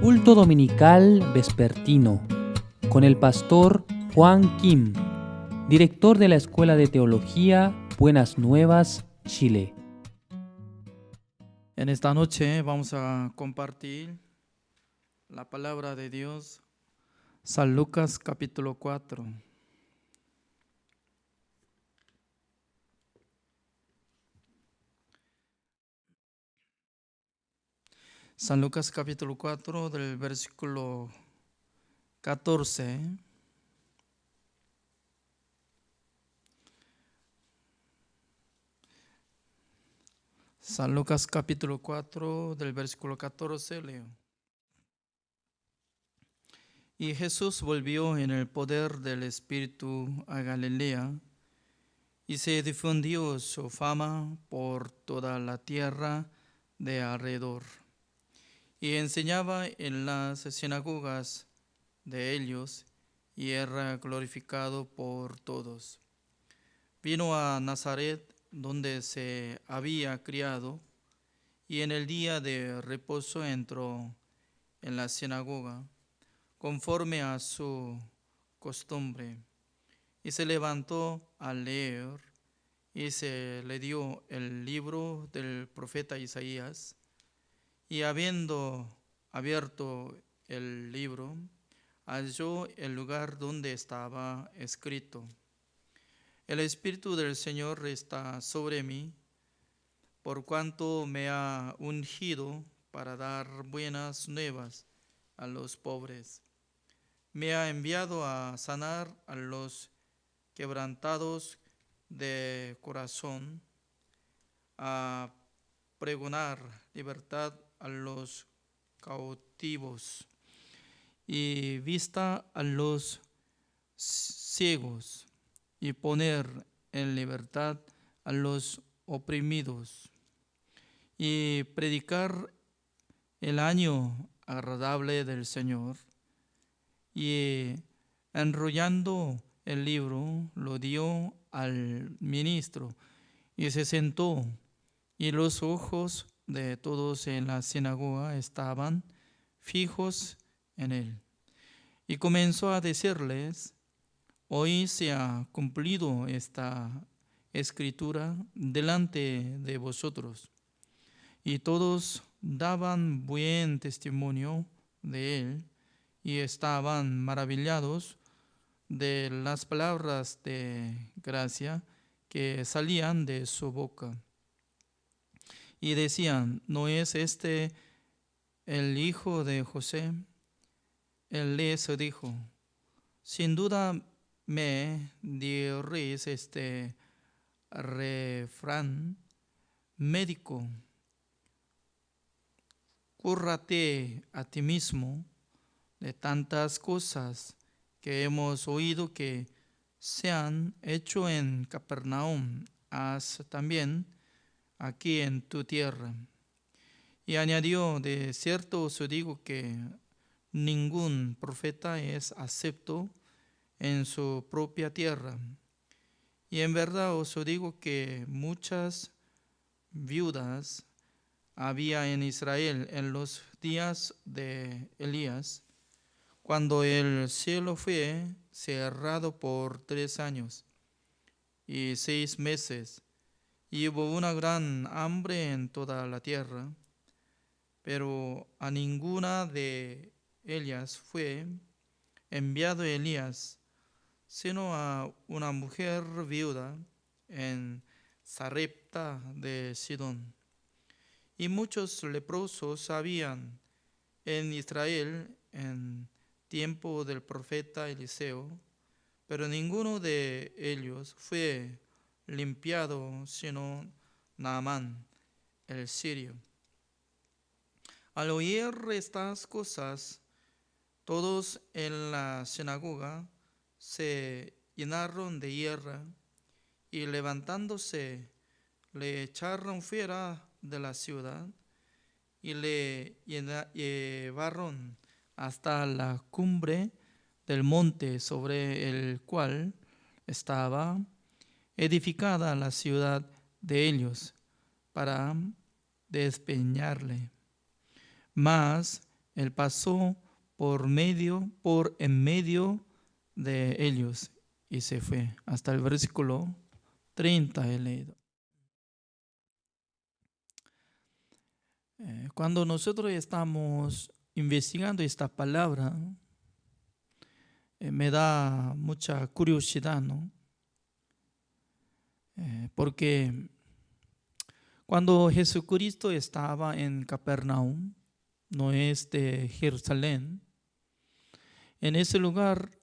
Culto Dominical Vespertino con el pastor Juan Kim, director de la Escuela de Teología Buenas Nuevas, Chile. En esta noche vamos a compartir la palabra de Dios, San Lucas capítulo 4. San Lucas capítulo 4 del versículo 14. San Lucas capítulo 4 del versículo 14 leo. Y Jesús volvió en el poder del Espíritu a Galilea, y se difundió su fama por toda la tierra de alrededor. Y enseñaba en las sinagogas de ellos, y era glorificado por todos. Vino a Nazaret, donde se había criado, y en el día de reposo entró en la sinagoga, conforme a su costumbre, y se levantó a leer, y se le dio el libro del profeta Isaías, y habiendo abierto el libro, halló el lugar donde estaba escrito: El Espíritu del Señor está sobre mí, por cuanto me ha ungido para dar buenas nuevas a los pobres. Me ha enviado a sanar a los quebrantados de corazón, a pregonar libertad a los cautivos y vista a los ciegos, y poner en libertad a los oprimidos, y predicar el año agradable del Señor. Y enrollando el libro, lo dio al ministro, y se sentó, y los ojos de todos en la sinagoga estaban fijos en él. Y comenzó a decirles: Hoy se ha cumplido esta escritura delante de vosotros. Y todos daban buen testimonio de él, y estaban maravillados de las palabras de gracia que salían de su boca. Y decían: ¿no es este el hijo de José? Él les dijo: sin duda me diréis este refrán médico: cúrate a ti mismo. De tantas cosas que hemos oído que se han hecho en Capernaum, haz también aquí en tu tierra. Y añadió: de cierto os digo que ningún profeta es acepto en su propia tierra. Y en verdad os digo que muchas viudas había en Israel en los días de Elías, cuando el cielo fue cerrado por 3 años y 6 meses, y hubo una gran hambre en toda la tierra, pero a ninguna de ellas fue enviado Elías, sino a una mujer viuda en Sarepta de Sidón. Y muchos leprosos habían en Israel en tiempo del profeta Eliseo, pero ninguno de ellos fue limpiado, sino Naamán el sirio. Al oír estas cosas, todos en la sinagoga se llenaron de ira, y levantándose le echaron fuera de la ciudad, y le llevaron hasta la cumbre del monte sobre el cual estaba edificada la ciudad de ellos, para despeñarle. Mas Él pasó por en medio de ellos y se fue. Hasta el versículo 30 he leído. Cuando nosotros estamos investigando esta palabra, me da mucha curiosidad, ¿no? Porque cuando Jesucristo estaba en Capernaum, no es de Jerusalén, en ese lugar,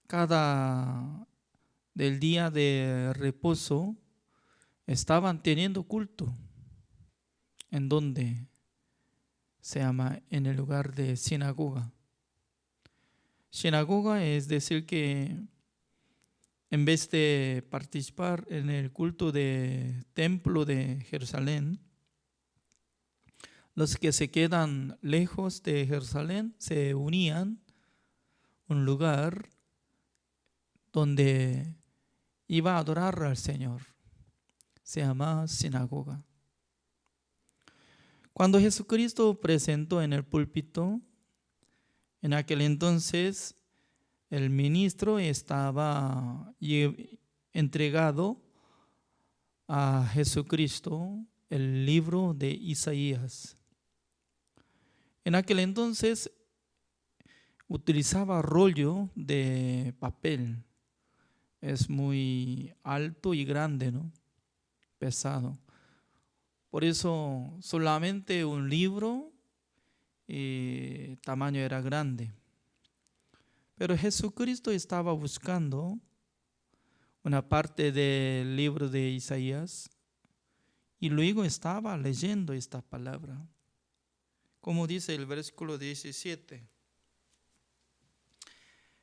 cada del día de reposo, estaban teniendo culto. ¿En donde se llama? En el lugar de sinagoga. Sinagoga es decir que en vez de participar en el culto de templo de Jerusalén, los que se quedan lejos de Jerusalén se unían a un lugar donde iba a adorar al Señor. Se llama sinagoga. Cuando Jesucristo presentó en el púlpito, en aquel entonces el ministro estaba entregado a Jesucristo el libro de Isaías. En aquel entonces utilizaba rollo de papel. Es muy alto y grande, ¿no? Pesado. Por eso solamente un libro y tamaño era grande. Pero Jesucristo estaba buscando una parte del libro de Isaías y luego estaba leyendo esta palabra. Como dice el versículo 17.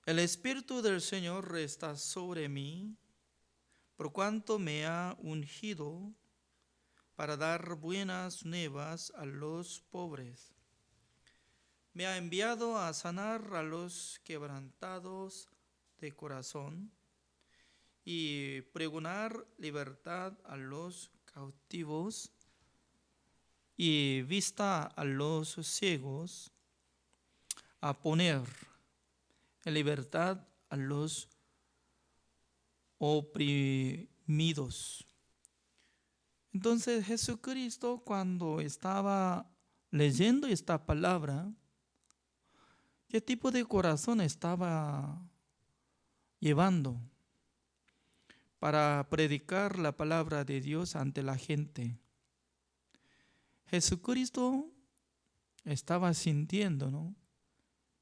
El Espíritu del Señor está sobre mí, por cuanto me ha ungido para dar buenas nuevas a los pobres. Me ha enviado a sanar a los quebrantados de corazón y pregonar libertad a los cautivos y vista a los ciegos, a poner en libertad a los oprimidos. Entonces Jesucristo, cuando estaba leyendo esta palabra, ¿qué tipo de corazón estaba llevando para predicar la palabra de Dios ante la gente? Jesucristo estaba sintiendo, ¿no?,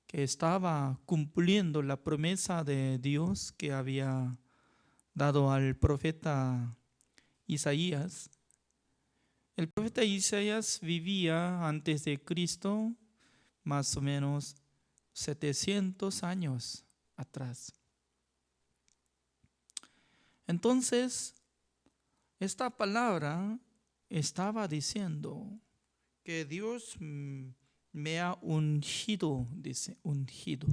que estaba cumpliendo la promesa de Dios que había dado al profeta Isaías. El profeta Isaías vivía antes de Cristo más o menos 700 años atrás. Entonces, esta palabra estaba diciendo que Dios me ha ungido, dice, ungido.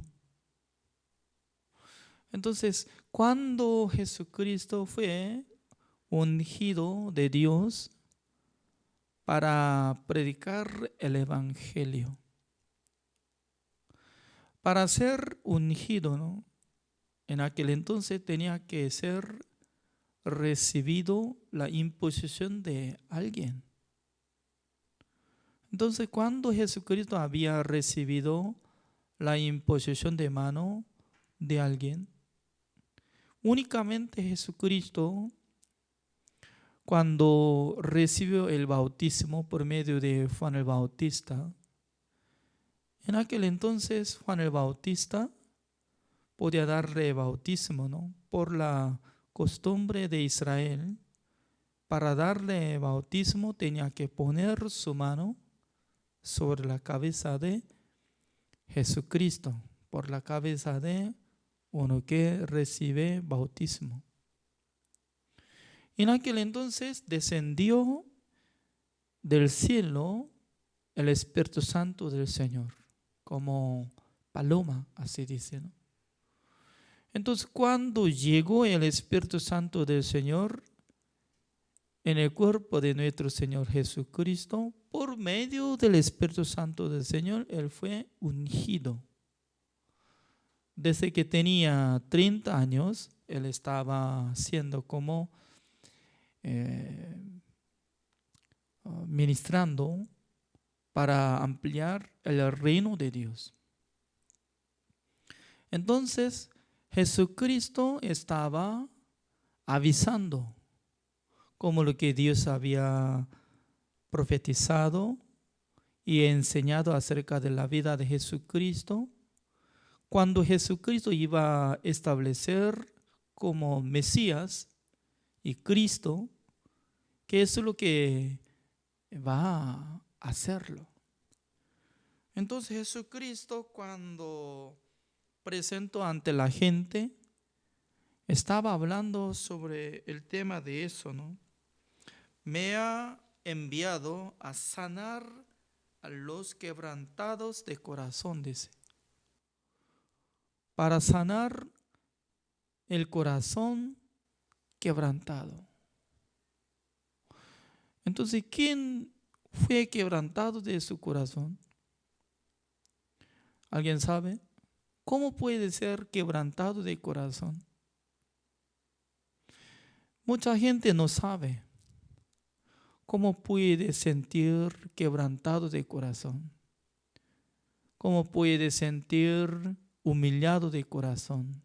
Entonces, cuando Jesucristo fue ungido de Dios para predicar el evangelio, para ser ungido, ¿no?, en aquel entonces tenía que ser recibido la imposición de alguien. Entonces, cuando Jesucristo había recibido la imposición de mano de alguien, únicamente Jesucristo, cuando recibió el bautismo por medio de Juan el Bautista, en aquel entonces Juan el Bautista podía darle bautismo, ¿no?, por la costumbre de Israel. Para darle bautismo tenía que poner su mano sobre la cabeza de Jesucristo, por la cabeza de uno que recibe bautismo. En aquel entonces descendió del cielo el Espíritu Santo del Señor, como paloma, así dice, ¿no? Entonces, cuando llegó el Espíritu Santo del Señor, en el cuerpo de nuestro Señor Jesucristo, por medio del Espíritu Santo del Señor, Él fue ungido. Desde que tenía 30 años, Él estaba siendo como ministrando para ampliar el reino de Dios. Entonces, Jesucristo estaba avisando como lo que Dios había profetizado y enseñado acerca de la vida de Jesucristo. Cuando Jesucristo iba a establecer como Mesías y Cristo, que es lo que va a hacerlo. Entonces Jesucristo, cuando presentó ante la gente, estaba hablando sobre el tema de eso, ¿no? Me ha enviado a sanar a los quebrantados de corazón, dice. Para sanar el corazón quebrantado. Entonces, ¿quién fue quebrantado de su corazón? ¿Alguien sabe? ¿Cómo puede ser quebrantado de corazón? Mucha gente no sabe cómo puede sentir quebrantado de corazón. Cómo puede sentir humillado de corazón.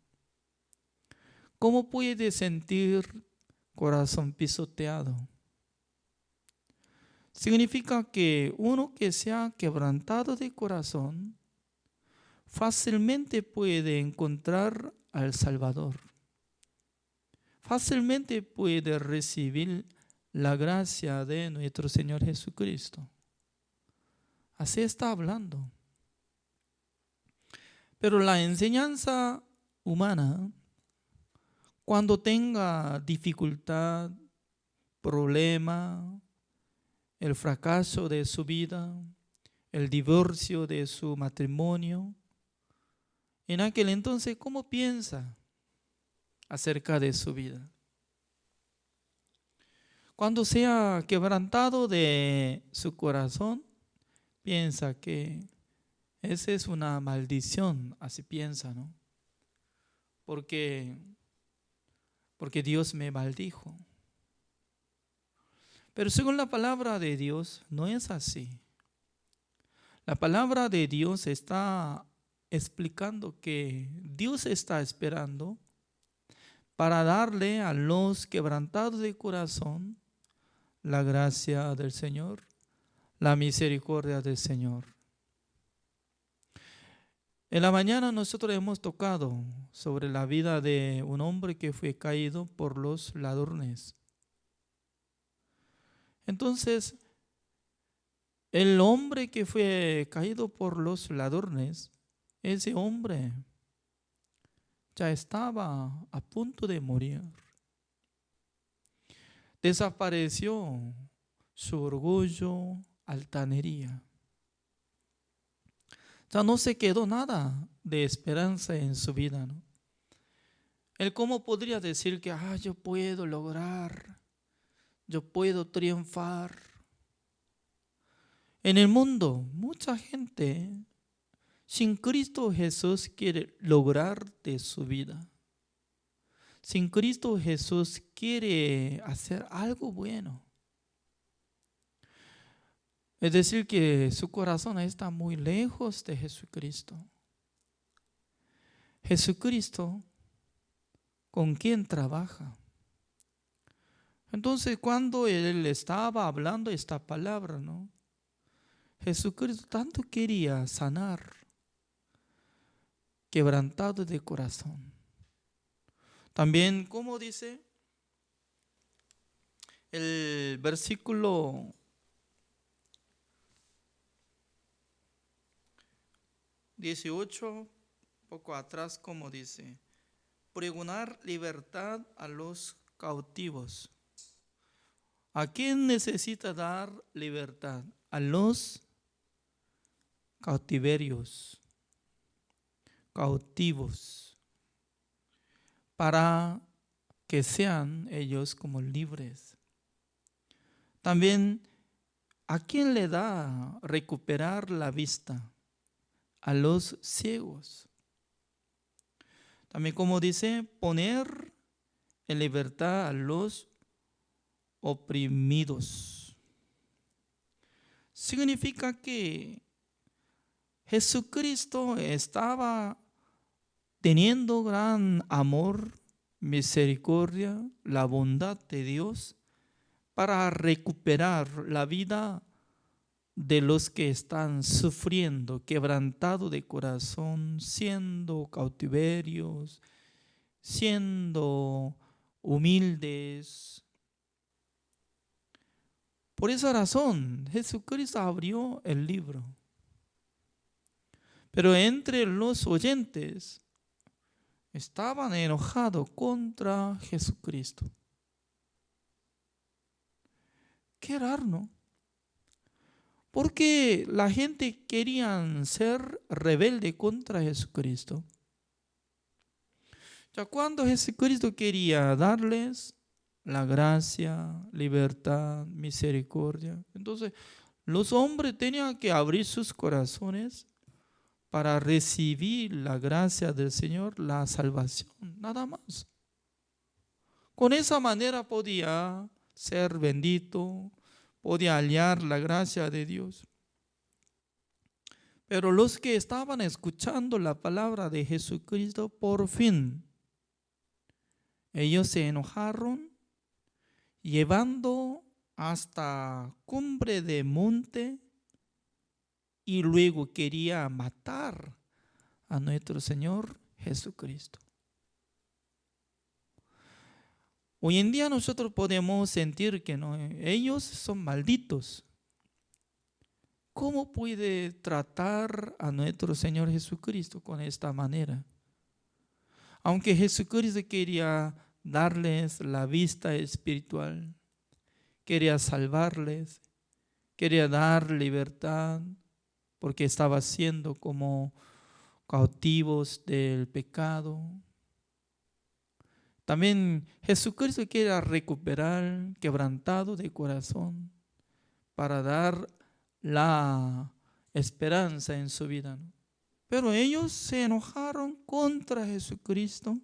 Cómo puede sentir corazón pisoteado. Significa que uno que sea quebrantado de corazón fácilmente puede encontrar al Salvador. Fácilmente puede recibir la gracia de nuestro Señor Jesucristo. Así está hablando. Pero la enseñanza humana, cuando tenga dificultad, problema, el fracaso de su vida, el divorcio de su matrimonio, en aquel entonces, ¿cómo piensa acerca de su vida? Cuando sea quebrantado de su corazón, piensa que esa es una maldición, así piensa, ¿no? Porque Dios me maldijo. Pero según la palabra de Dios, no es así. La palabra de Dios está explicando que Dios está esperando para darle a los quebrantados de corazón la gracia del Señor, la misericordia del Señor. En la mañana nosotros hemos tocado sobre la vida de un hombre que fue caído por los ladrones. Entonces, el hombre que fue caído por los ladrones, ese hombre ya estaba a punto de morir. Desapareció su orgullo, altanería. Ya no se quedó nada de esperanza en su vida, ¿no? Él cómo podría decir que yo puedo lograr, yo puedo triunfar. En el mundo, mucha gente sin Cristo Jesús quiere lograr de su vida. Sin Cristo Jesús quiere hacer algo bueno. Es decir, que su corazón está muy lejos de Jesucristo. Jesucristo, ¿con quién trabaja? Entonces, cuando Él estaba hablando esta palabra, ¿no? Jesucristo tanto quería sanar, quebrantado de corazón. También, como dice el versículo 18, poco atrás, como dice, pregonar libertad a los cautivos. ¿A quién necesita dar libertad? A los cautiverios, cautivos, para que sean ellos como libres. También, ¿a quién le da recuperar la vista? A los ciegos. También, como dice, poner en libertad a los oprimidos. Significa que Jesucristo estaba teniendo gran amor, misericordia, la bondad de Dios para recuperar la vida de los que están sufriendo, quebrantado de corazón, siendo cautiverios, siendo humildes. Por esa razón, Jesucristo abrió el libro. Pero entre los oyentes estaban enojados contra Jesucristo. Qué raro, ¿no? Porque la gente quería ser rebelde contra Jesucristo. Ya cuando Jesucristo quería darles la gracia, libertad, misericordia, entonces los hombres tenían que abrir sus corazones para recibir la gracia del Señor, la salvación, nada más. Con esa manera podía ser bendito, podía hallar la gracia de Dios. Pero los que estaban escuchando la palabra de Jesucristo, por fin, ellos se enojaron, llevando hasta cumbre de monte, y luego quería matar a nuestro Señor Jesucristo. Hoy en día nosotros podemos sentir que no, ellos son malditos. ¿Cómo puede tratar a nuestro Señor Jesucristo con esta manera? Aunque Jesucristo quería darles la vista espiritual, quería salvarles, quería dar libertad, porque estaba siendo como cautivos del pecado. También Jesucristo quiere recuperar quebrantado de corazón para dar la esperanza en su vida, ¿no? Pero ellos se enojaron contra Jesucristo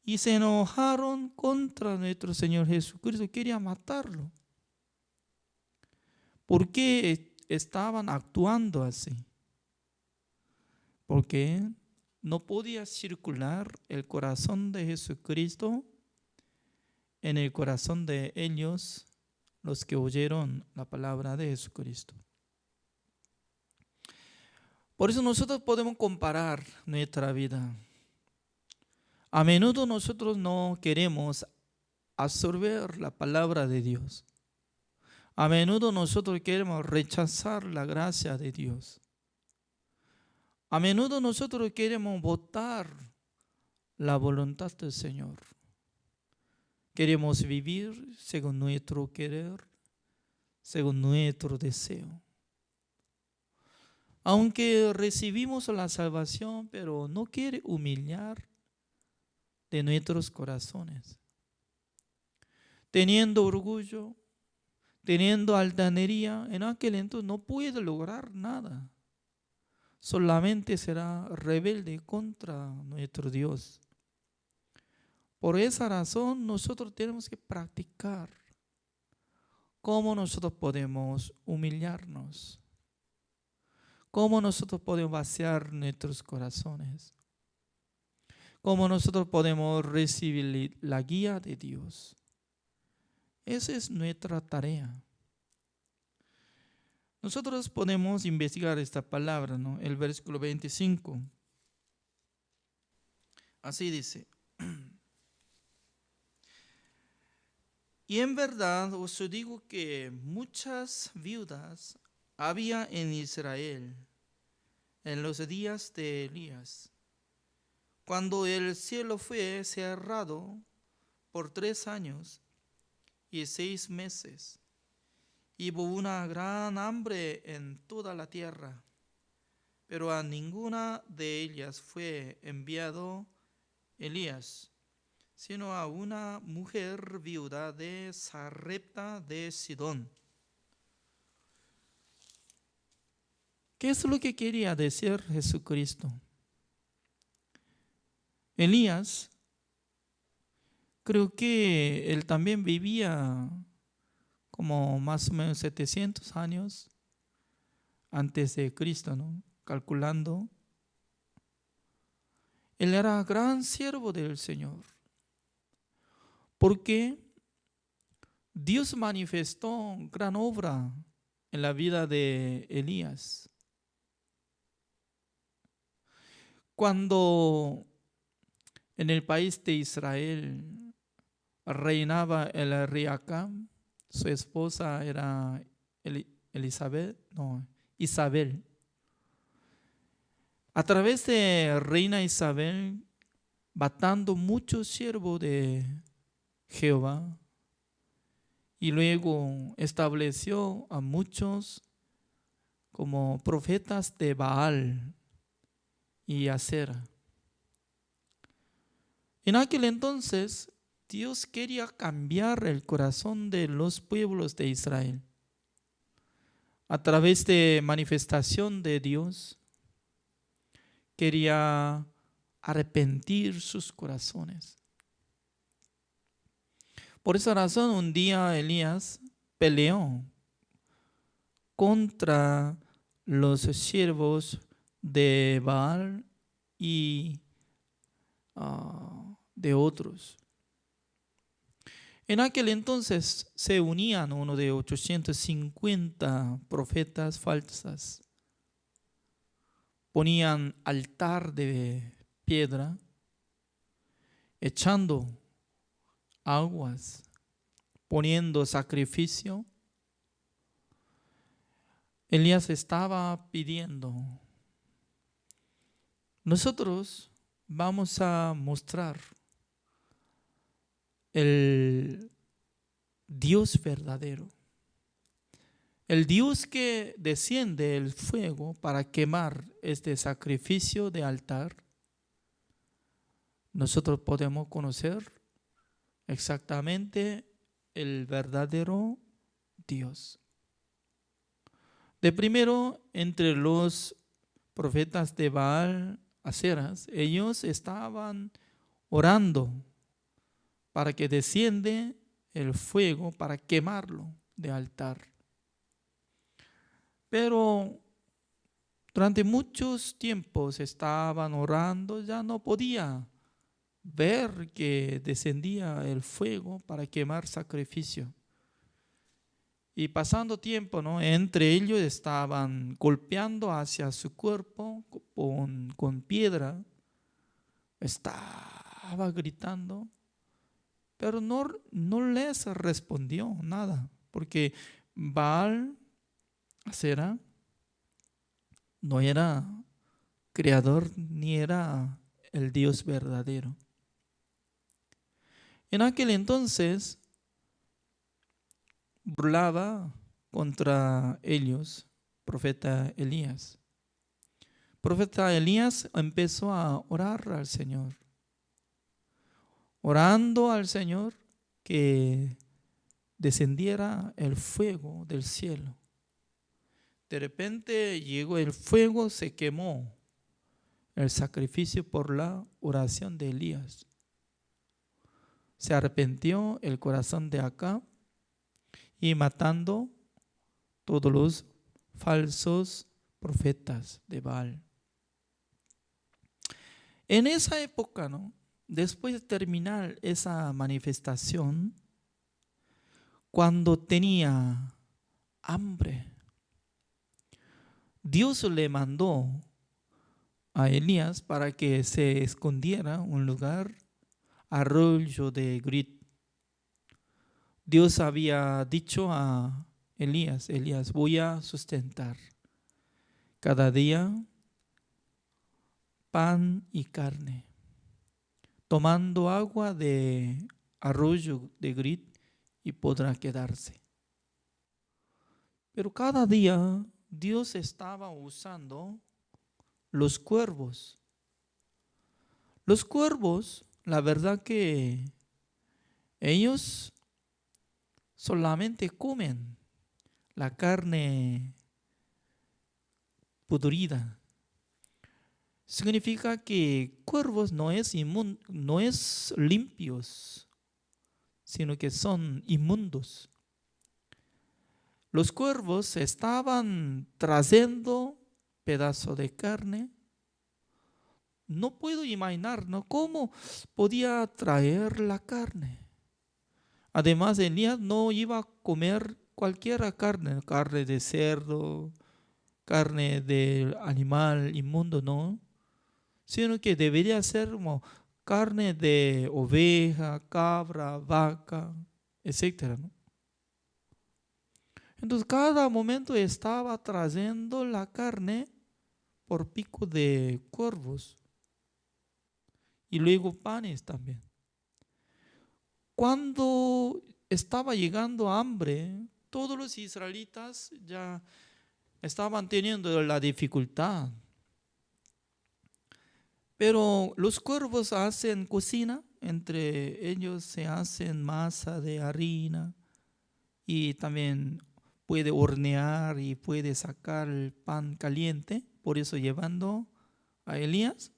y se enojaron contra nuestro Señor Jesucristo. Quería matarlo. ¿Por qué estaban actuando así? Porque no podía circular el corazón de Jesucristo en el corazón de ellos, los que oyeron la palabra de Jesucristo. Por eso nosotros podemos comparar nuestra vida. A menudo nosotros no queremos absorber la palabra de Dios. A menudo nosotros queremos rechazar la gracia de Dios. A menudo nosotros queremos votar la voluntad del Señor. Queremos vivir según nuestro querer, según nuestro deseo. Aunque recibimos la salvación, pero no quiere humillar de nuestros corazones. Teniendo orgullo, teniendo altanería, en aquel entonces no puede lograr nada. Solamente será rebelde contra nuestro Dios. Por esa razón nosotros tenemos que practicar cómo nosotros podemos humillarnos, cómo nosotros podemos vaciar nuestros corazones, cómo nosotros podemos recibir la guía de Dios. Esa es nuestra tarea. Nosotros podemos investigar esta palabra, ¿no? El versículo 25. Así dice. Y en verdad os digo que muchas viudas había en Israel en los días de Elías, cuando el cielo fue cerrado por 3 años y 6 meses, y hubo una gran hambre en toda la tierra, pero a ninguna de ellas fue enviado Elías, sino a una mujer viuda de Sarepta de Sidón. ¿Qué es lo que quería decir Jesucristo? Elías, creo que él también vivía como más o menos 700 años antes de Cristo, ¿no? Calculando. Él era gran siervo del Señor, porque Dios manifestó gran obra en la vida de Elías. Cuando en el país de Israel reinaba el rey Acab, su esposa era Isabel. A través de reina Isabel, matando muchos siervos de Jehová, y luego estableció a muchos como profetas de Baal y Acera. En aquel entonces, Dios quería cambiar el corazón de los pueblos de Israel. A través de manifestación de Dios, quería arrepentir sus corazones. Por esa razón, un día Elías peleó contra los siervos de Baal y de otros. En aquel entonces se unían uno de 850 profetas falsas. Ponían altar de piedra, echando aguas, poniendo sacrificio. Elías estaba pidiendo: nosotros vamos a mostrar el Dios verdadero, el Dios que desciende el fuego para quemar este sacrificio de altar. Nosotros podemos conocer exactamente el verdadero Dios. De primero, entre los profetas de Baal, Aceras, ellos estaban orando para que desciende el fuego para quemarlo de altar. Pero durante muchos tiempos estaban orando, ya no podía ver que descendía el fuego para quemar sacrificio. Y pasando tiempo, ¿no?, entre ellos estaban golpeando hacia su cuerpo con piedra. Estaba gritando, pero no les respondió nada, porque Baal, Acera, no era creador ni era el Dios verdadero. En aquel entonces burlaba contra ellos profeta Elías. Profeta Elías empezó a orar al Señor, orando al Señor que descendiera el fuego del cielo. De repente llegó el fuego, se quemó el sacrificio por la oración de Elías. Se arrepintió el corazón de Acab y matando todos los falsos profetas de Baal. En esa época, ¿no?, después de terminar esa manifestación, cuando tenía hambre, Dios le mandó a Elías para que se escondiera en un lugar, arroyo de Grit. Dios había dicho a Elías: voy a sustentar cada día pan y carne, tomando agua de arroyo de Grit, y podrá quedarse. Pero cada día Dios estaba usando los cuervos. Los cuervos, la verdad que ellos solamente comen la carne podrida. Significa que cuervos no es limpios, sino que son inmundos. Los cuervos estaban trayendo pedazos de carne. No puedo imaginar, ¿no?, cómo podía traer la carne. Además, Elías no iba a comer cualquier carne, carne de cerdo, carne de animal inmundo, no, sino que debería ser como carne de oveja, cabra, vaca, etcétera, ¿no? Entonces, cada momento estaba trayendo la carne por pico de cuervos y luego panes también. Cuando estaba llegando hambre, todos los israelitas ya estaban teniendo la dificultad. Pero los cuervos hacen cocina, entre ellos se hacen masa de harina y también puede hornear y puede sacar el pan caliente, por eso llevando a Elías.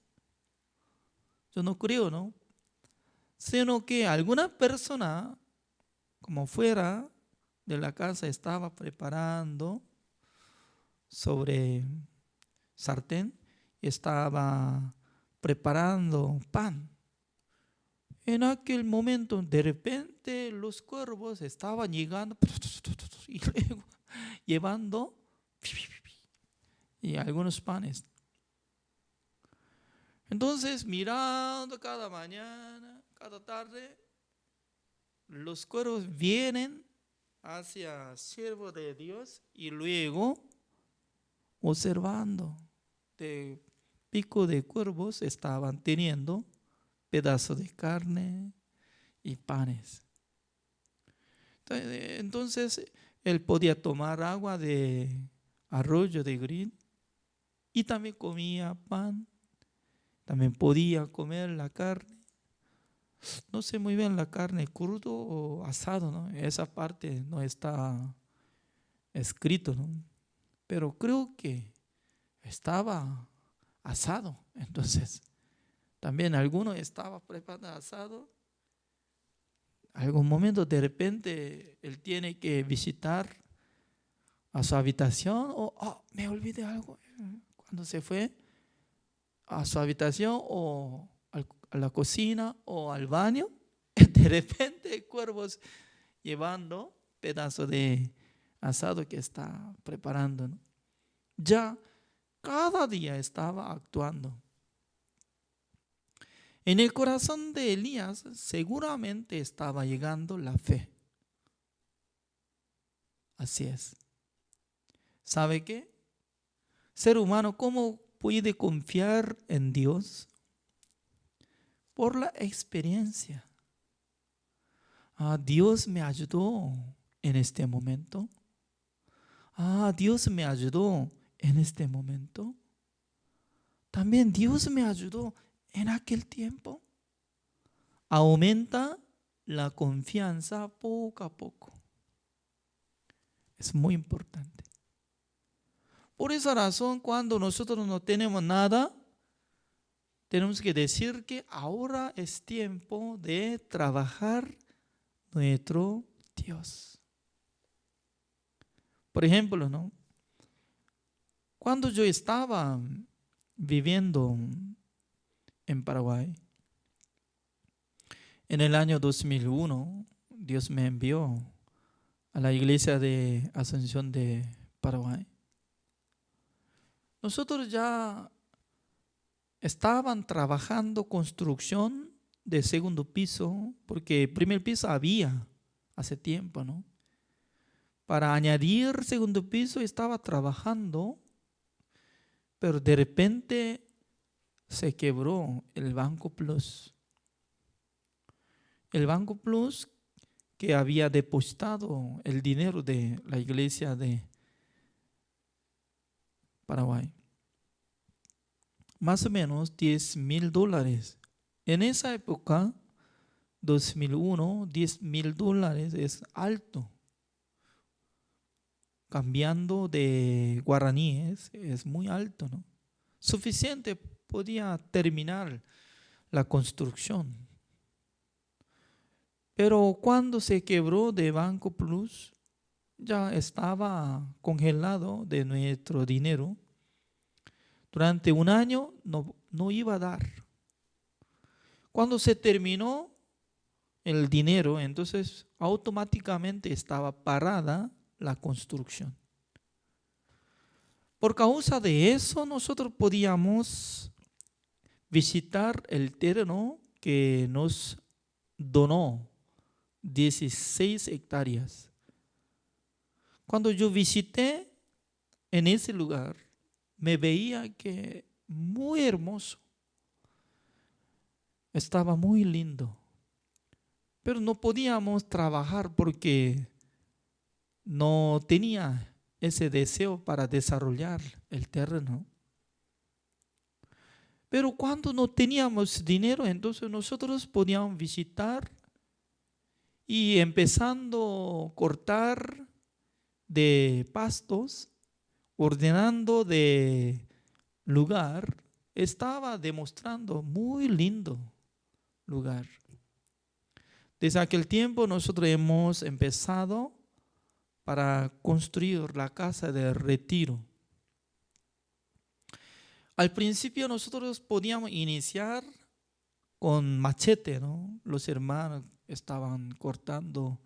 Yo no creo, ¿no? Sino que alguna persona, como fuera de la casa, estaba preparando sobre sartén, estaba preparando pan. En aquel momento, de repente, los cuervos estaban llegando y luego llevando y algunos panes. Entonces, mirando cada mañana, cada tarde, los cuervos vienen hacia el siervo de Dios y luego, observando, de pico de cuervos estaban teniendo pedazos de carne y panes. Entonces, él podía tomar agua de arroyo de green y también comía pan. También podía comer la carne. No sé muy bien la carne crudo o asado, ¿no? Esa parte no está escrito, ¿no? Pero creo que estaba asado. Entonces, también alguno estaba preparando asado. Algún momento de repente él tiene que visitar a su habitación o me olvidé algo. Cuando se fue a su habitación o a la cocina o al baño, de repente cuervos llevando pedazos de asado que está preparando, ¿no? Ya cada día estaba actuando. En el corazón de Elías seguramente estaba llegando la fe. Así es. ¿Sabe qué? Ser humano, ¿cómo puede confiar en Dios? Por la experiencia. Dios me ayudó en este momento. Dios me ayudó en este momento. También Dios me ayudó en aquel tiempo. Aumenta la confianza poco a poco. Es muy importante. Por esa razón, cuando nosotros no tenemos nada, tenemos que decir que ahora es tiempo de trabajar nuestro Dios. Por ejemplo, ¿no? Cuando yo estaba viviendo en Paraguay, en el año 2001, Dios me envió a la iglesia de Asunción de Paraguay. Nosotros ya estaban trabajando construcción de segundo piso, porque primer piso había hace tiempo, ¿no? Para añadir segundo piso estaba trabajando, pero de repente se quebró el Banco Plus. El Banco Plus que había depositado el dinero de la iglesia de Paraguay. Más o menos $10,000. En esa época, 2001, $10,000 es alto. Cambiando de guaraníes es muy alto, ¿no? Suficiente podía terminar la construcción. Pero cuando se quebró de Banco Plus, ya estaba congelado de nuestro dinero. Durante un año no iba a dar. Cuando se terminó el dinero, entonces automáticamente estaba parada la construcción. Por causa de eso, nosotros podíamos visitar el terreno que nos donó 16 hectáreas. Cuando yo visité en ese lugar, me veía que muy hermoso, estaba muy lindo, pero no podíamos trabajar porque no tenía ese deseo para desarrollar el terreno. Pero cuando no teníamos dinero, entonces nosotros podíamos visitar y empezando a cortar de pastos, ordenando de lugar, estaba demostrando muy lindo lugar. Desde aquel tiempo nosotros hemos empezado para construir la casa de retiro. Al principio nosotros podíamos iniciar con machete, ¿no? Los hermanos estaban cortando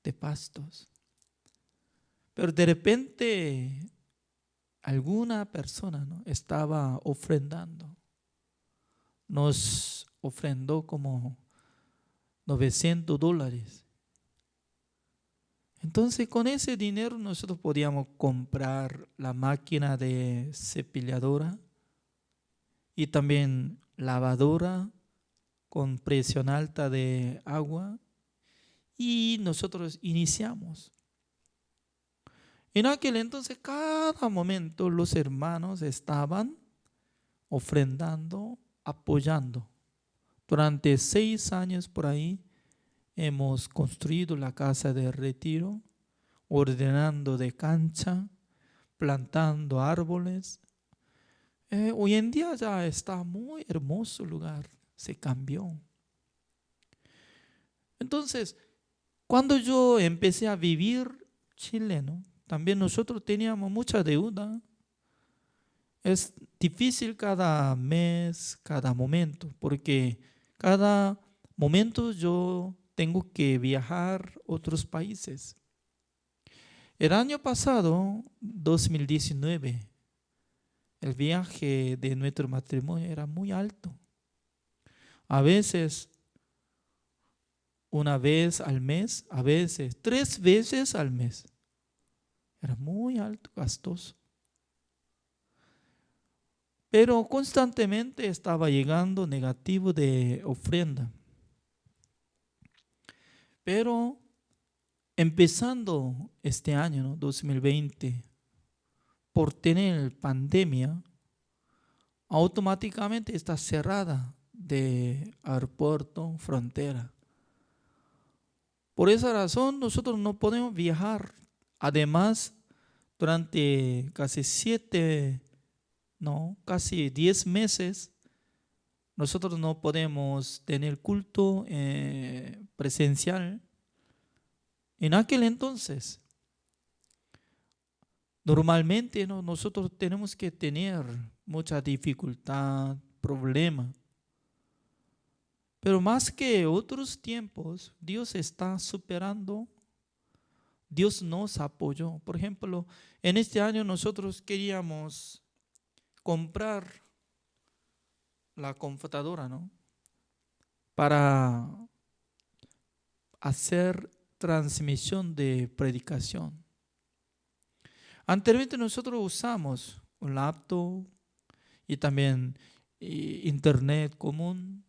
de pastos. Pero de repente alguna persona, ¿no?, estaba ofrendando. Nos ofrendó como $900. Entonces con ese dinero nosotros podíamos comprar la máquina de cepilladora y también lavadora con presión alta de agua, y nosotros iniciamos. En aquel entonces, cada momento los hermanos estaban ofrendando, apoyando. Durante 6 años por ahí hemos construido la casa de retiro, ordenando de cancha, plantando árboles. Hoy en día ya está muy hermoso el lugar, se cambió. Entonces, cuando yo empecé a vivir chileno, también nosotros teníamos mucha deuda. Es difícil cada mes, cada momento, porque cada momento yo tengo que viajar a otros países. El año pasado, 2019, el viaje de nuestro matrimonio era muy alto. A veces una vez al mes, a veces 3 veces al mes. Era muy alto, gastoso. Pero constantemente estaba llegando negativo de ofrenda. Pero empezando este año, ¿no?, 2020, por tener pandemia, automáticamente está cerrada de aeropuerto, frontera. Por esa razón nosotros no podemos viajar. Además, durante casi 10 meses, nosotros no podemos tener culto presencial. En aquel entonces, normalmente, ¿no?, nosotros tenemos que tener mucha dificultad, problema. Pero más que otros tiempos, Dios está superando. Dios nos apoyó. Por ejemplo, en este año nosotros queríamos comprar la computadora, ¿no?, para hacer transmisión de predicación. Anteriormente nosotros usamos un laptop y también internet común,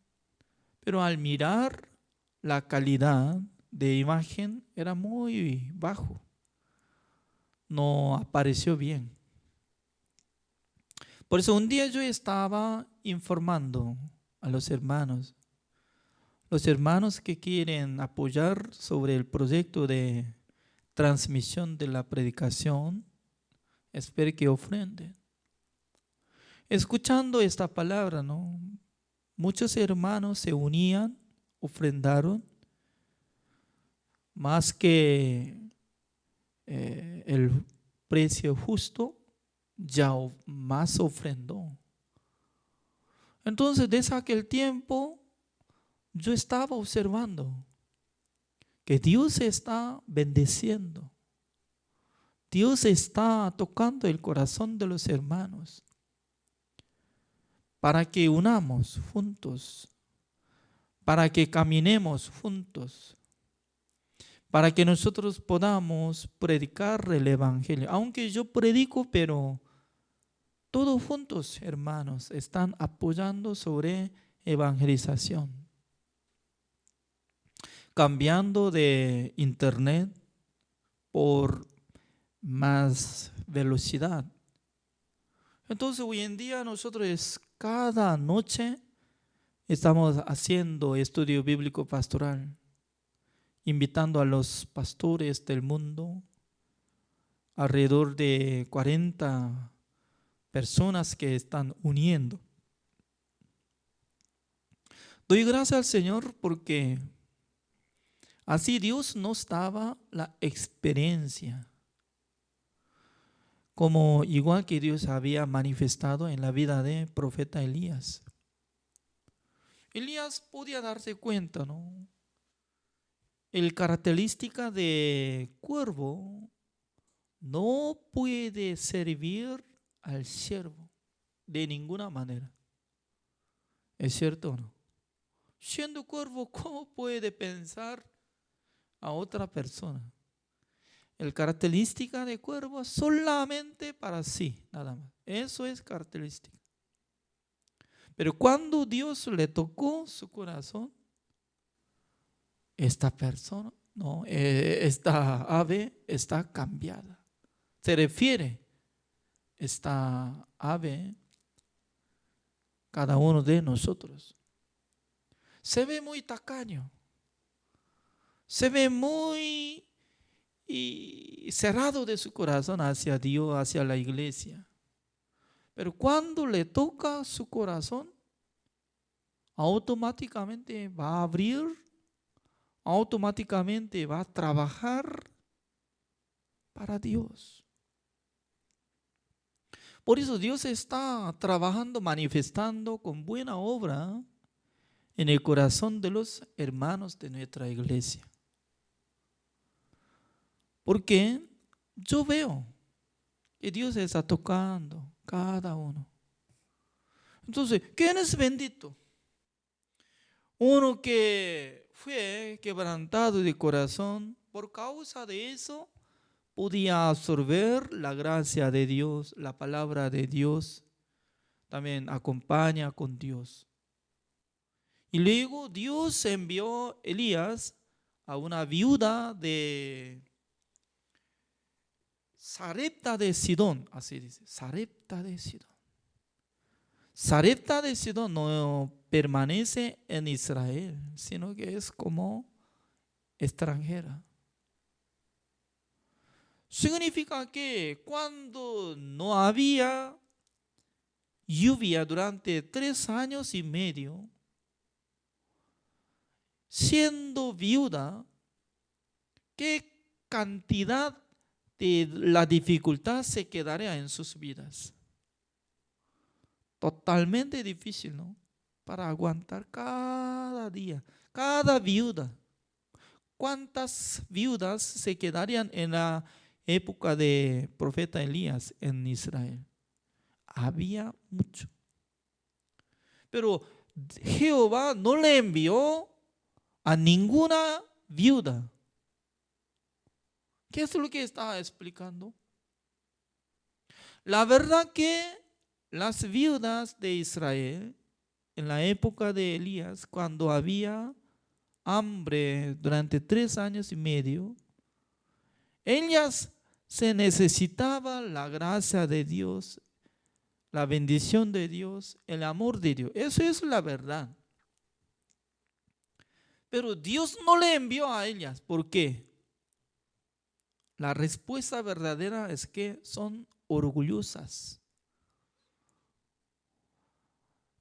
pero al mirar la calidad de imagen era muy bajo, no apareció bien. Por eso un día yo estaba informando a los hermanos Los hermanos que quieren apoyar sobre el proyecto de transmisión de la predicación, espero que ofrenden. Escuchando esta palabra, ¿no? Muchos hermanos se unían, ofrendaron, más que el precio justo, ya más ofrendó. Entonces, desde aquel tiempo, yo estaba observando que Dios está bendeciendo. Dios está tocando el corazón de los hermanos para que unamos juntos, para que caminemos juntos, para que nosotros podamos predicar el Evangelio. Aunque yo predico, pero todos juntos, hermanos, están apoyando sobre evangelización. Cambiando de internet por más velocidad. Entonces hoy en día nosotros cada noche estamos haciendo estudio bíblico pastoral, invitando a los pastores del mundo, alrededor de 40 personas que están uniendo. Doy gracias al Señor porque así Dios nos daba la experiencia, como igual que Dios había manifestado en la vida del profeta Elías. Elías podía darse cuenta, ¿no? El característica de cuervo no puede servir al siervo de ninguna manera. ¿Es cierto o no? Siendo cuervo, ¿cómo puede pensar a otra persona? El característica de cuervo solamente para sí, nada más. Eso es característica. Pero cuando Dios le tocó su corazón, esta persona, no, esta ave está cambiada. Se refiere esta ave, cada uno de nosotros. Se ve muy tacaño, se ve muy cerrado de su corazón hacia Dios, hacia la iglesia. Pero cuando le toca su corazón, automáticamente va a abrir, automáticamente va a trabajar para Dios. Por eso Dios está trabajando, manifestando con buena obra en el corazón de los hermanos de nuestra iglesia. Porque yo veo que Dios está tocando cada uno. Entonces, ¿quién es bendito? Uno que fue quebrantado de corazón, por causa de eso podía absorber la gracia de Dios, la palabra de Dios, también acompaña con Dios. Y luego Dios envió a Elías a una viuda de Sarepta de Sidón, así dice, Sarepta de Sidón. Sarepta de Sidón no permanece en Israel, sino que es como extranjera. Significa que cuando no había lluvia durante 3 años y medio, siendo viuda, ¿qué cantidad de la dificultad se quedaría en sus vidas? Totalmente difícil, ¿no? Para aguantar cada día, cada viuda. ¿Cuántas viudas se quedarían en la época de profeta Elías en Israel? Había mucho. Pero Jehová no le envió a ninguna viuda. ¿Qué es lo que está explicando? La verdad que las viudas de Israel en la época de Elías, cuando había hambre durante 3 años y medio, ellas se necesitaba la gracia de Dios, la bendición de Dios, el amor de Dios. Eso es la verdad. Pero Dios no le envió a ellas. ¿Por qué? La respuesta verdadera es que son orgullosas.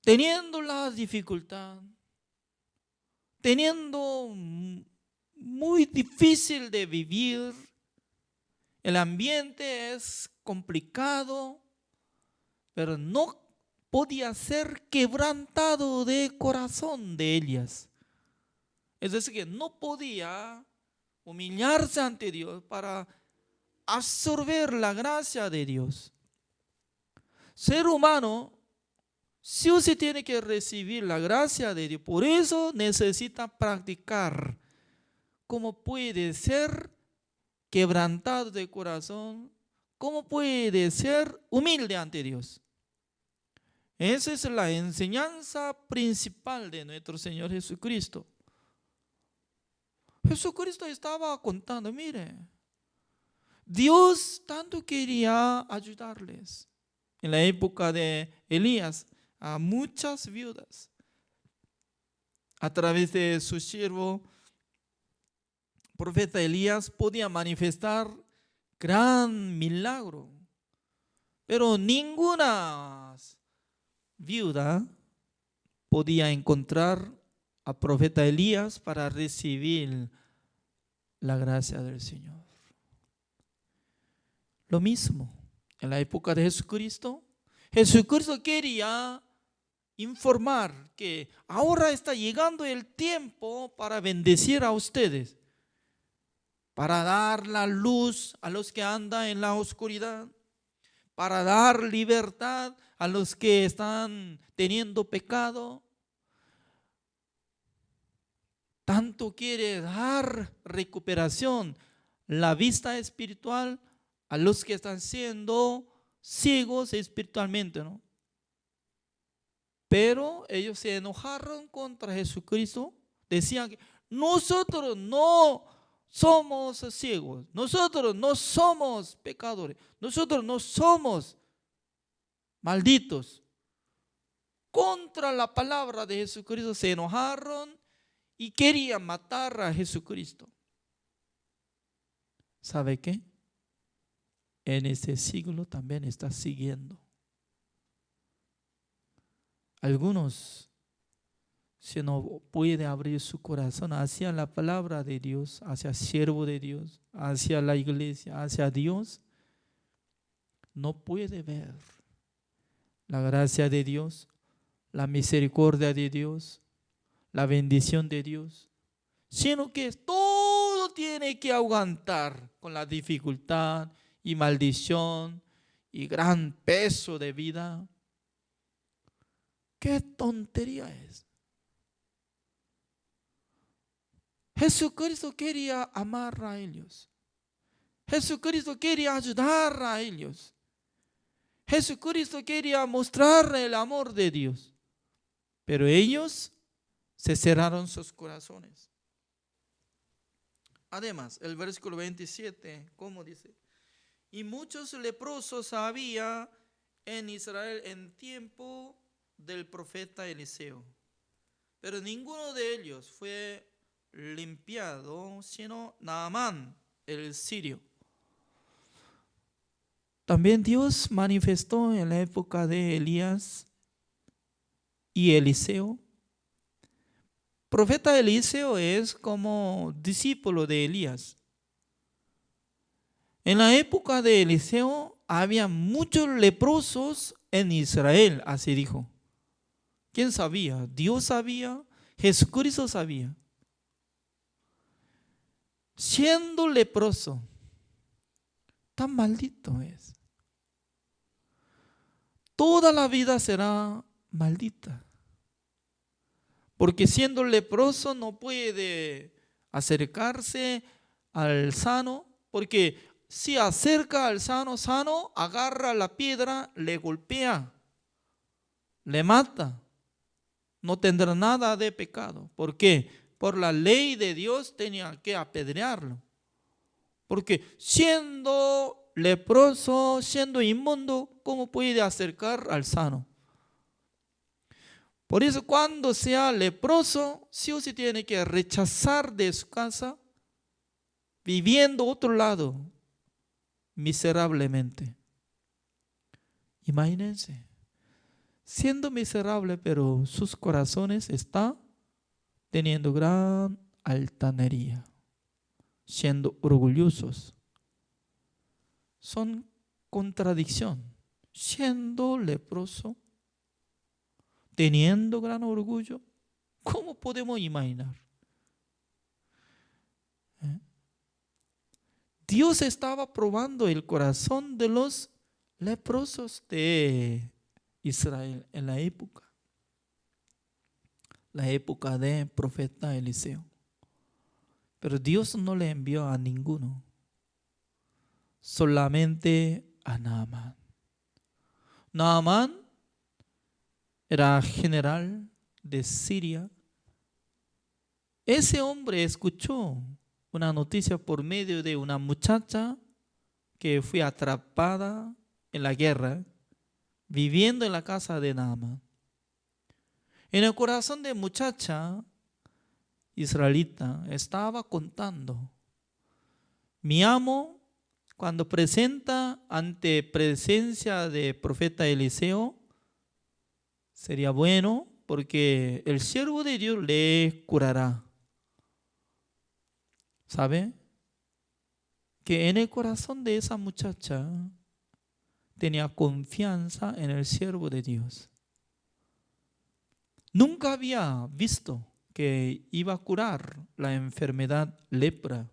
Teniendo la dificultad, teniendo muy difícil de vivir, el ambiente es complicado, pero no podía ser quebrantado de corazón de ellas. Es decir, que no podía humillarse ante Dios para absorber la gracia de Dios. Ser humano sí o sí tiene que recibir la gracia de Dios. Por eso necesita practicar cómo puede ser quebrantado de corazón, cómo puede ser humilde ante Dios. Esa es la enseñanza principal de nuestro Señor Jesucristo. Jesucristo estaba contando, mire, Dios tanto quería ayudarles. En la época de Elías, a muchas viudas, a través de su siervo, profeta Elías, podía manifestar gran milagro. Pero ninguna viuda podía encontrar a profeta Elías para recibir la gracia del Señor. Lo mismo, en la época de Jesucristo, Jesucristo quería informar que ahora está llegando el tiempo para bendecir a ustedes, para dar la luz a los que andan en la oscuridad, para dar libertad a los que están teniendo pecado. Tanto quiere dar recuperación, la vista espiritual a los que están siendo ciegos espiritualmente, ¿no? Pero ellos se enojaron contra Jesucristo, decían que nosotros no somos ciegos, nosotros no somos pecadores, nosotros no somos malditos. Contra la palabra de Jesucristo se enojaron y querían matar a Jesucristo. ¿Sabe qué? En este siglo también está siguiendo. Algunos, si no puede abrir su corazón hacia la palabra de Dios, hacia el siervo de Dios, hacia la iglesia, hacia Dios, no puede ver la gracia de Dios, la misericordia de Dios, la bendición de Dios, sino que todo tiene que aguantar con la dificultad y maldición y gran peso de vida. ¿Qué tontería es? Jesucristo quería amar a ellos. Jesucristo quería ayudar a ellos. Jesucristo quería mostrar el amor de Dios. Pero ellos se cerraron sus corazones. Además, el versículo 27, ¿cómo dice? Y muchos leprosos había en Israel en tiempo del profeta Eliseo, pero ninguno de ellos fue limpiado, sino Naamán, el sirio. También Dios manifestó en la época de Elías y Eliseo. Profeta Eliseo es como discípulo de Elías. En la época de Eliseo había muchos leprosos en Israel, así dijo. ¿Quién sabía? Dios sabía, Jesucristo sabía. Siendo leproso, tan maldito es. Toda la vida será maldita. Porque siendo leproso no puede acercarse al sano, porque si acerca al sano agarra la piedra, le golpea, le mata. No tendrá nada de pecado. ¿Por qué? Por la ley de Dios tenía que apedrearlo. Porque siendo leproso, siendo inmundo, ¿cómo puede acercar al sano? Por eso cuando sea leproso, sí o sí tiene que rechazar de su casa, viviendo otro lado, miserablemente. Imagínense, siendo miserable, pero sus corazones están teniendo gran altanería, siendo orgullosos. Son contradicción, siendo leproso, teniendo gran orgullo. ¿Cómo podemos imaginar? Dios estaba probando el corazón de los leprosos de Israel en la época de profeta Eliseo. Pero Dios no le envió a ninguno, solamente a Naamán. Naamán era general de Siria. Ese hombre escuchó una noticia por medio de una muchacha que fue atrapada en la guerra, viviendo en la casa de Naamán. En el corazón de muchacha israelita estaba contando: mi amo, cuando presenta ante presencia de profeta Eliseo, sería bueno porque el siervo de Dios le curará. ¿Sabe? Que en el corazón de esa muchacha tenía confianza en el siervo de Dios. Nunca había visto que iba a curar la enfermedad lepra,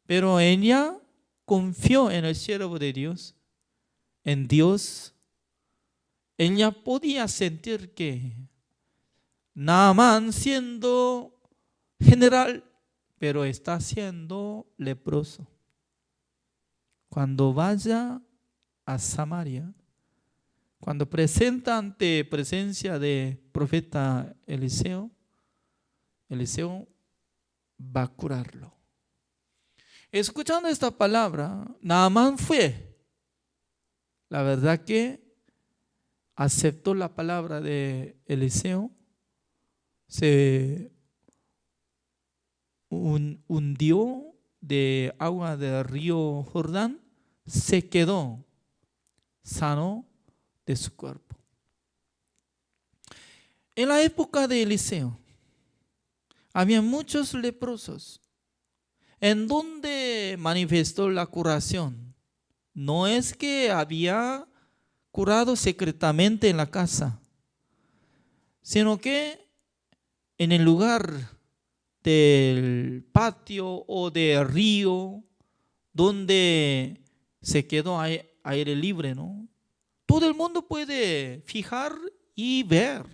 pero ella confió en el siervo de Dios, en Dios. Ella podía sentir que Naamán, siendo general, pero está siendo leproso. Cuando vaya a Samaria, cuando presenta ante presencia de profeta Eliseo, Eliseo va a curarlo. Escuchando esta palabra, Naamán fue. La verdad que aceptó la palabra de Eliseo, se hundió de agua del río Jordán, se quedó sano de su cuerpo. En la época de Eliseo había muchos leprosos. ¿En donde manifestó la curación? No es que había curado secretamente en la casa, sino que en el lugar del patio o del río donde se quedó aire libre, ¿no? Todo el mundo puede fijar y ver.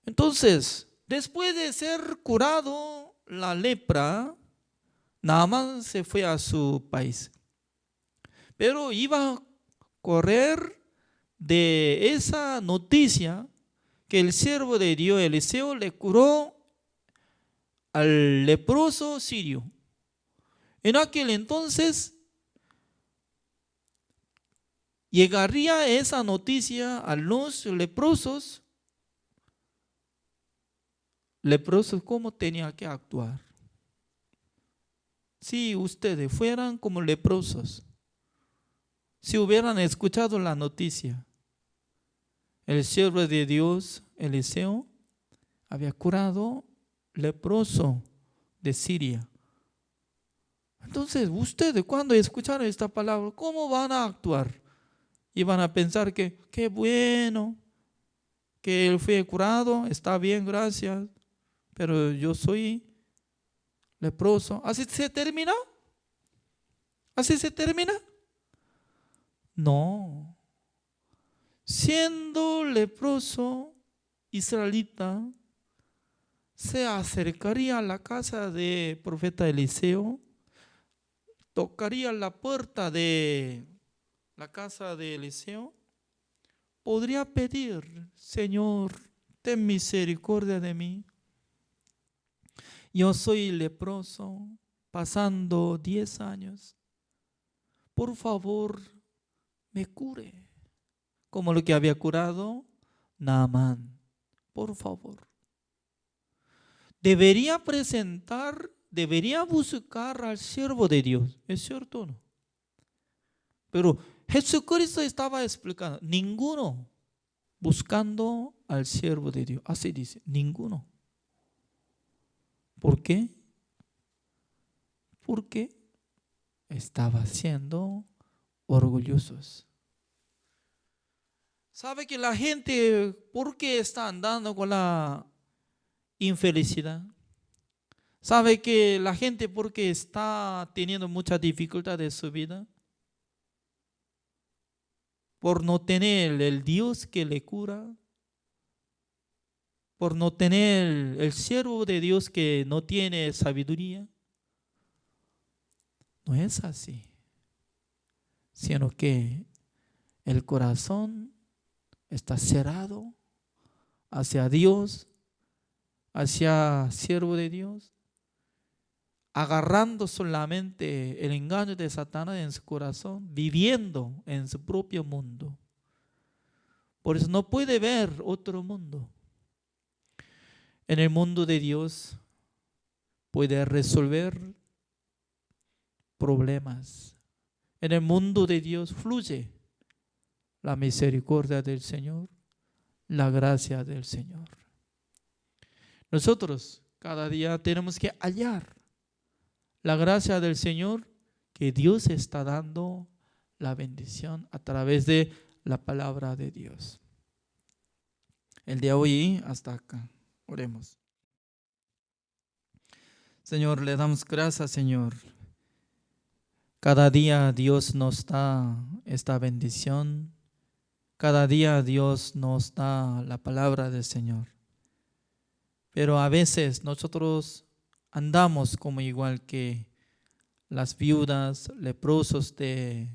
Entonces, después de ser curado la lepra, Naamán se fue a su país. Pero iba a correr de esa noticia que el siervo de Dios Eliseo le curó al leproso sirio. En aquel entonces llegaría esa noticia a los leprosos. Leprosos, ¿cómo tenía que actuar? Si ustedes fueran como leprosos, si hubieran escuchado la noticia, el siervo de Dios, Eliseo, había curado leproso de Siria. Entonces, ustedes cuando escucharon esta palabra, ¿cómo van a actuar? Iban a pensar que, qué bueno, que él fue curado, está bien, gracias, pero yo soy leproso. ¿Así se termina? ¿Así se termina? No. Siendo leproso israelita, se acercaría a la casa de profeta Eliseo, tocaría la puerta de la casa de Eliseo, podría pedir: Señor, ten misericordia de mí. Yo soy leproso, pasando 10 años. Por favor, me cure, como lo que había curado Naamán, por favor. Debería buscar al siervo de Dios, ¿es cierto o no? Pero Jesucristo estaba explicando, ninguno buscando al siervo de Dios. Así dice, ninguno. ¿Por qué? Porque estaba siendo orgullosos. ¿Sabe que la gente, por qué está andando con la infelicidad? ¿Sabe que la gente, por qué está teniendo mucha dificultad en su vida? Por no tener el Dios que le cura, por no tener el siervo de Dios que no tiene sabiduría. No es así, sino que el corazón está cerrado hacia Dios, hacia siervo de Dios, agarrando solamente el engaño de Satanás en su corazón, viviendo en su propio mundo. Por eso no puede ver otro mundo. En el mundo de Dios puede resolver problemas. En el mundo de Dios fluye la misericordia del Señor, la gracia del Señor. Nosotros cada día tenemos que hallar la gracia del Señor, que Dios está dando la bendición a través de la palabra de Dios. El día de hoy hasta acá. Oremos. Señor, le damos gracias, Señor. Cada día Dios nos da esta bendición. Cada día Dios nos da la palabra del Señor. Pero a veces nosotros andamos como igual que las viudas leprosos de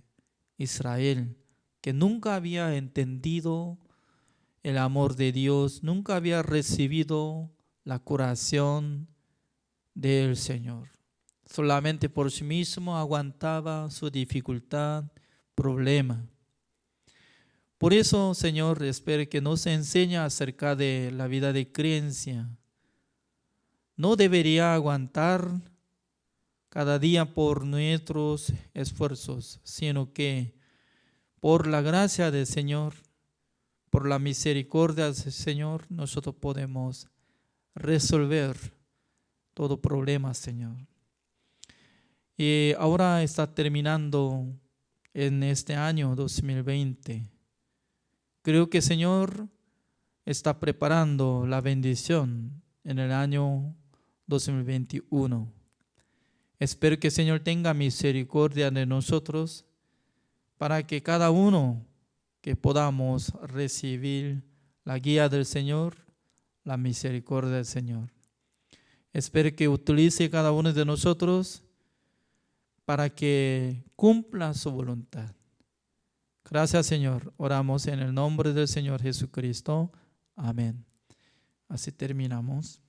Israel, que nunca había entendido el amor de Dios, nunca había recibido la curación del Señor. Solamente por sí mismo aguantaba su dificultad, problema. Por eso, Señor, espero que nos enseñe acerca de la vida de creencia. No debería aguantar cada día por nuestros esfuerzos, sino que por la gracia del Señor, por la misericordia del Señor, nosotros podemos resolver todo problema, Señor. Y ahora está terminando en este año 2020. Creo que Señor está preparando la bendición en el año 2021. Espero que el Señor tenga misericordia de nosotros para que cada uno que podamos recibir la guía del Señor, la misericordia del Señor. Espero que utilice cada uno de nosotros para que cumpla su voluntad. Gracias, Señor. Oramos en el nombre del Señor Jesucristo. Amén. Así terminamos.